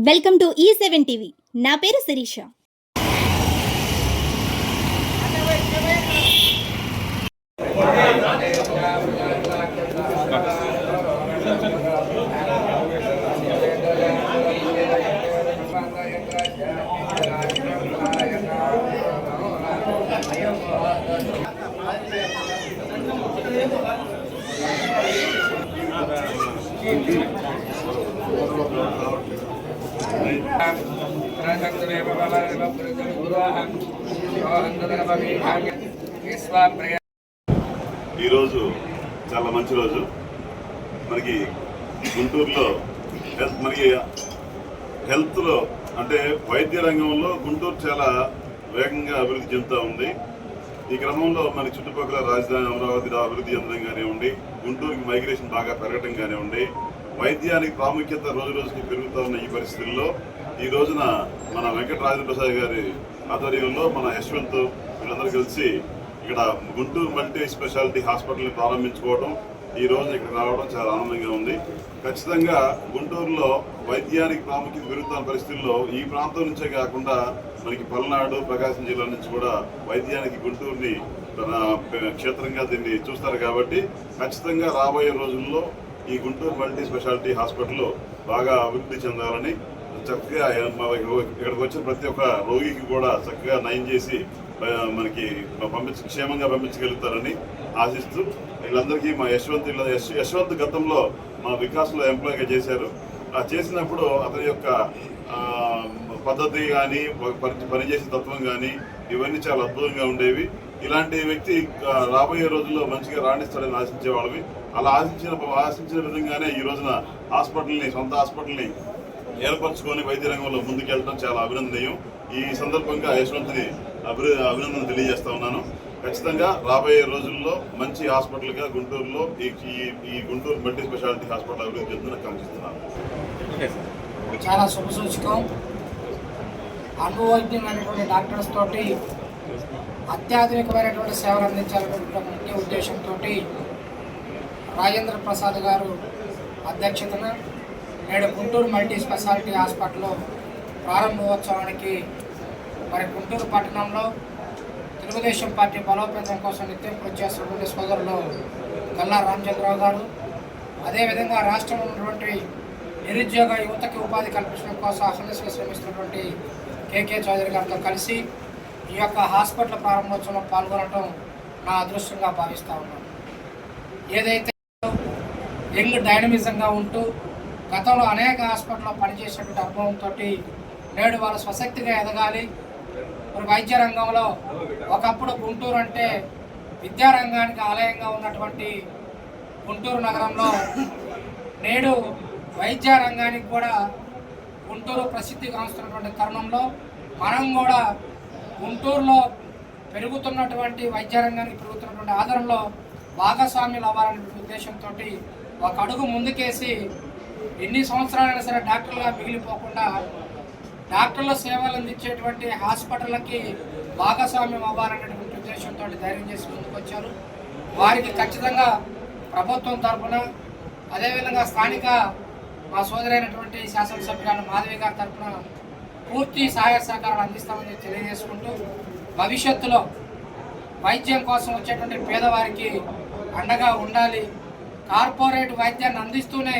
Welcome to E7 TV. నా పేరు శిరీష. ఈరోజు చాలా మంచి రోజు. మనకి గుంటూరులో మనకి హెల్త్లో అంటే వైద్య రంగంలో గుంటూరు చాలా వేగంగా అభివృద్ధి చెందుతూ ఉంది. ఈ క్రమంలో మన చుట్టుపక్కల రాజధాని అమరావతి అభివృద్ధి చెందడం కానివ్వండి, గుంటూరుకి మైగ్రేషన్ బాగా పెరగడం కానివ్వండి, వైద్యానికి ప్రాముఖ్యత రోజు రోజుకి పెరుగుతూ ఉన్న ఈ పరిస్థితుల్లో ఈ రోజున మన వెంకటరాజేంద్ర ప్రసాద్ గారి ఆధ్వర్యంలో మన యశ్వంత్ వీళ్ళందరూ కలిసి ఇక్కడ గుంటూరు మల్టీ స్పెషాలిటీ హాస్పిటల్ని ప్రారంభించుకోవడం, ఈ రోజు ఇక్కడ రావడం చాలా ఆనందంగా ఉంది. ఖచ్చితంగా గుంటూరులో వైద్యానికి ప్రాముఖ్యత పెరుగుతున్న పరిస్థితుల్లో ఈ ప్రాంతం నుంచే కాకుండా మనకి పల్నాడు, ప్రకాశం జిల్లా నుంచి కూడా వైద్యానికి గుంటూరుని క్షేత్రంగా దీన్ని చూస్తారు. కాబట్టి ఖచ్చితంగా రాబోయే రోజుల్లో ఈ గుంటూరు మల్టీ స్పెషాలిటీ హాస్పిటల్ బాగా అభివృద్ధి చెందాలని, చక్కగా ఇక్కడికి వచ్చిన ప్రతి ఒక్క రోగికి కూడా చక్కగా నయం చేసి మనకి క్షేమంగా పంపించగలుగుతారని ఆశిస్తూ వీళ్ళందరికీ మా యశ్వంత్ గతంలో మా వికాస్లో ఎంప్లాయ్గా చేశారు. చేసినప్పుడు అతని యొక్క పద్ధతి కానీ పనిచేసే తత్వం కానీ ఇవన్నీ చాలా అద్భుతంగా ఉండేవి. ఇలాంటి వ్యక్తి రాబోయే రోజుల్లో మంచిగా రాణిస్తాడని ఆశించేవాళ్ళవి. అలా ఆశించిన విధంగానే ఈ రోజున సొంత హాస్పిటల్ని ఏర్పరచుకొని వైద్య రంగంలో ముందుకెళ్ళడం చాలా అభినందనీయం. ఈ సందర్భంగా యశ్వంత్ని అభినందన తెలియజేస్తా ఉన్నాను. ఖచ్చితంగా రాబోయే రోజుల్లో మంచి హాస్పిటల్గా గుంటూరులో ఈ గుంటూరు మల్టీ స్పెషాలిటీ హాస్పిటల్ అభివృద్ధి చెందుతుందని కాంక్షిస్తున్నాను. చాలా శుభసూచకం. అనుభవజ్ఞమైనటువంటి డాక్టర్స్ తోటి అత్యాధునికమైనటువంటి సేవలు అందించాలనేటువంటి ముఖ్య ఉద్దేశంతో రాజేంద్ర ప్రసాద్ గారు అధ్యక్షతన నేడు గుంటూరు మల్టీ స్పెషాలిటీ హాస్పిటల్ ప్రారంభోత్సవానికి గుంటూరు పట్టణంలో తెలుగుదేశం పార్టీ బలోపేతం కోసం నిత్యం కృషి చేస్తున్నటువంటి సోదరులు గల్లా రామచంద్రరావు గారు, అదేవిధంగా రాష్ట్రంలో ఉన్నటువంటి నిరుద్యోగ యువతకి ఉపాధి కల్పించడం కోసం అహర్నిశలు శ్రమిస్తున్నటువంటి కేకే చౌదరి గారితో కలిసి ఈ యొక్క హాస్పిటల్ ప్రారంభోత్సవంలో పాల్గొనడం నా అదృష్టంగా భావిస్తూ ఉన్నాను. ఏదైతే యంగ్ డైనమిజంగా ఉంటూ గతంలో అనేక హాస్పిటల్లో పనిచేసినటువంటి అనుభవంతో నేడు వాళ్ళు స్వశక్తిగా ఎదగాలి. వైద్య రంగంలో ఒకప్పుడు గుంటూరు అంటే విద్యారంగానికి ఆలయంగా ఉన్నటువంటి గుంటూరు నగరంలో నేడు వైద్య రంగానికి కూడా గుంటూరు ప్రసిద్ధి గాంచుతున్నటువంటి తరుణంలో మనం కూడా గుంటూరులో పెరుగుతున్నటువంటి వైద్య రంగానికి పెరుగుతున్నటువంటి ఆదరణలో భాగస్వామ్యులు అవ్వాలనే ఉద్దేశంతో ఒక అడుగు ముందుకేసి ఎన్ని సంవత్సరాలైనా సరే డాక్టర్లుగా మిగిలిపోకుండా డాక్టర్ల సేవలు అందించేటువంటి హాస్పిటళ్ళకి భాగస్వామ్యం అవ్వాలనేటువంటి ఉద్దేశంతో ధైర్యం చేసి ముందుకొచ్చారు. వారికి ఖచ్చితంగా ప్రభుత్వం తరఫున, అదేవిధంగా స్థానిక మా సోదరైనటువంటి శాసనసభ్యురాలు మాధవి గారి తరఫున పూర్తి సహాయ సహకారాలు అందిస్తామని తెలియజేసుకుంటూ భవిష్యత్తులో వైద్యం కోసం వచ్చేటువంటి పేదవారికి అండగా ఉండాలి. కార్పొరేట్ వైద్యాన్ని అందిస్తూనే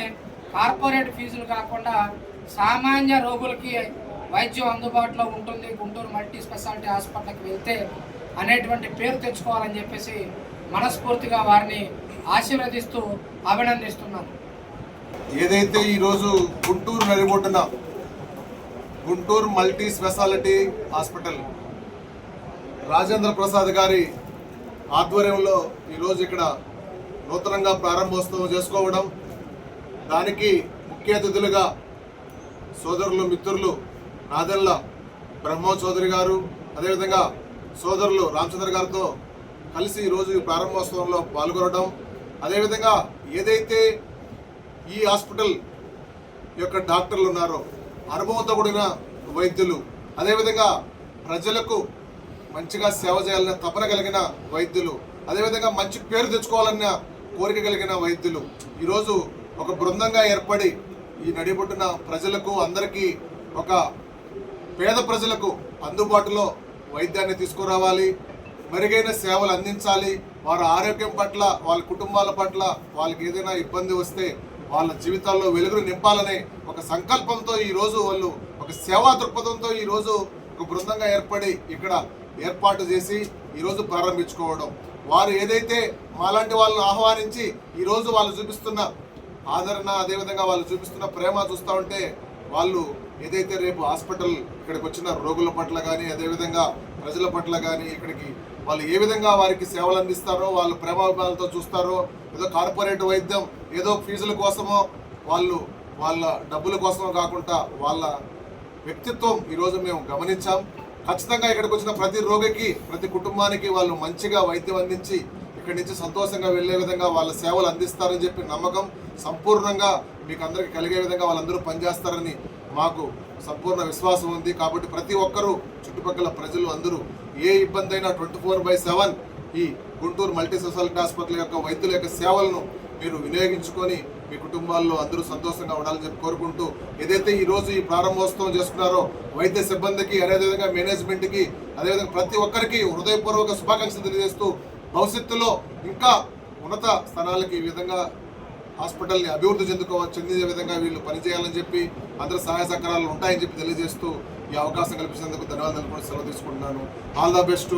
కార్పొరేట్ ఫీజులు కాకుండా సామాన్య రోగులకి వైద్యం అందుబాటులో ఉంటుంది గుంటూరు మల్టీ స్పెషాలిటీ హాస్పిటల్కి వెళ్తే అనేటువంటి పేరు తెచ్చుకోవాలని చెప్పేసి మనస్ఫూర్తిగా వారిని ఆశీర్వదిస్తూ అభినందిస్తున్నాను. ఏదైతే ఈరోజు గుంటూరు నడిబొడ్డున Guntur multi speciality hospital Rajendra Prasad గారి ఆధ్వర్యంలో ఈరోజు ఇక్కడ నూతనంగా ప్రారంభోత్సవం చేసుకోవడం, దానికి ముఖ్య అతిథులుగా సోదరులు మిత్రులు నాదెల్ల బ్రహ్మోత్ చౌదరి గారు, అదేవిధంగా సోదరులు రామచంద్ర గారితో కలిసి ఈరోజు ఈ ప్రారంభోత్సవంలో పాల్గొనడం, అదేవిధంగా ఏదైతే ఈ హాస్పిటల్ యొక్క డాక్టర్లు ఉన్నారో అనుభవంతో కూడిన వైద్యులు, అదేవిధంగా ప్రజలకు మంచిగా సేవ చేయాలన్న తపన కలిగిన వైద్యులు, అదేవిధంగా మంచి పేరు తెచ్చుకోవాలన్న కోరిక కలిగిన వైద్యులు ఈరోజు ఒక బృందంగా ఏర్పడి ఈ నడిబొట్టున ప్రజలకు అందరికీ ఒక పేద ప్రజలకు అందుబాటులో వైద్యాన్ని తీసుకురావాలి, మెరుగైన సేవలు అందించాలి, వారి ఆరోగ్యం పట్ల, వాళ్ళ కుటుంబాల పట్ల వాళ్ళకి ఏదైనా ఇబ్బంది వస్తే వాళ్ళ జీవితాల్లో వెలుగును నింపాలనే ఒక సంకల్పంతో ఈరోజు వాళ్ళు ఒక సేవా దృక్పథంతో ఈరోజు ఒక బృందంగా ఏర్పడి ఇక్కడ ఏర్పాటు చేసి ఈరోజు ప్రారంభించుకోవడం, వారు ఏదైతే మాలాంటి వాళ్ళని ఆహ్వానించి ఈరోజు వాళ్ళు చూపిస్తున్న ఆదరణ, అదేవిధంగా వాళ్ళు చూపిస్తున్న ప్రేమ చూస్తూ ఉంటే వాళ్ళు ఏదైతే రేపు హాస్పిటల్ ఇక్కడికి వచ్చిన రోగుల పట్ల కానీ, అదేవిధంగా ప్రజల పట్ల కానీ ఇక్కడికి వాళ్ళు ఏ విధంగా వారికి సేవలు అందిస్తారో, వాళ్ళు ప్రేమాభిమానాలతో చూస్తారో, ఏదో కార్పొరేట్ వైద్యం ఏదో ఫీజుల కోసమో వాళ్ళ డబ్బుల కోసమో కాకుండా వాళ్ళ వ్యక్తిత్వం ఈరోజు మేము గమనించాం. ఖచ్చితంగా ఇక్కడికి వచ్చిన ప్రతి రోగికి, ప్రతి కుటుంబానికి వాళ్ళు మంచిగా వైద్యం అందించి ఇక్కడి నుంచి సంతోషంగా వెళ్లే విధంగా వాళ్ళ సేవలు అందిస్తారని చెప్పి నమ్మకం సంపూర్ణంగా మీకు అందరికీ కలిగే విధంగా వాళ్ళందరూ పనిచేస్తారని మాకు సంపూర్ణ విశ్వాసం ఉంది. కాబట్టి ప్రతి ఒక్కరూ, చుట్టుపక్కల ప్రజలు అందరూ ఏ ఇబ్బంది అయినా 24/7 ఈ గుంటూరు మల్టీ స్పెషాలిటీ హాస్పిటల్ యొక్క వైద్యుల యొక్క సేవలను మీరు వినియోగించుకొని మీ కుటుంబాల్లో అందరూ సంతోషంగా ఉండాలని చెప్పి కోరుకుంటూ, ఏదైతే ఈరోజు ఈ ప్రారంభోత్సవం చేసుకున్నారో వైద్య సిబ్బందికి, అదేవిధంగా మేనేజ్మెంట్కి, అదేవిధంగా ప్రతి ఒక్కరికి హృదయపూర్వక శుభాకాంక్షలు తెలియజేస్తూ భవిష్యత్తులో ఇంకా ఉన్నత స్థానాలకి ఈ విధంగా హాస్పిటల్ని అభివృద్ధి చెందే విధంగా వీళ్ళు పనిచేయాలని చెప్పి అందరూ సహాయ సహకారాలు ఉంటాయని చెప్పి తెలియజేస్తూ ఈ అవకాశం కల్పించినందుకు ధన్యవాదాలు కూడా సెలవు తీసుకుంటున్నాను. All the best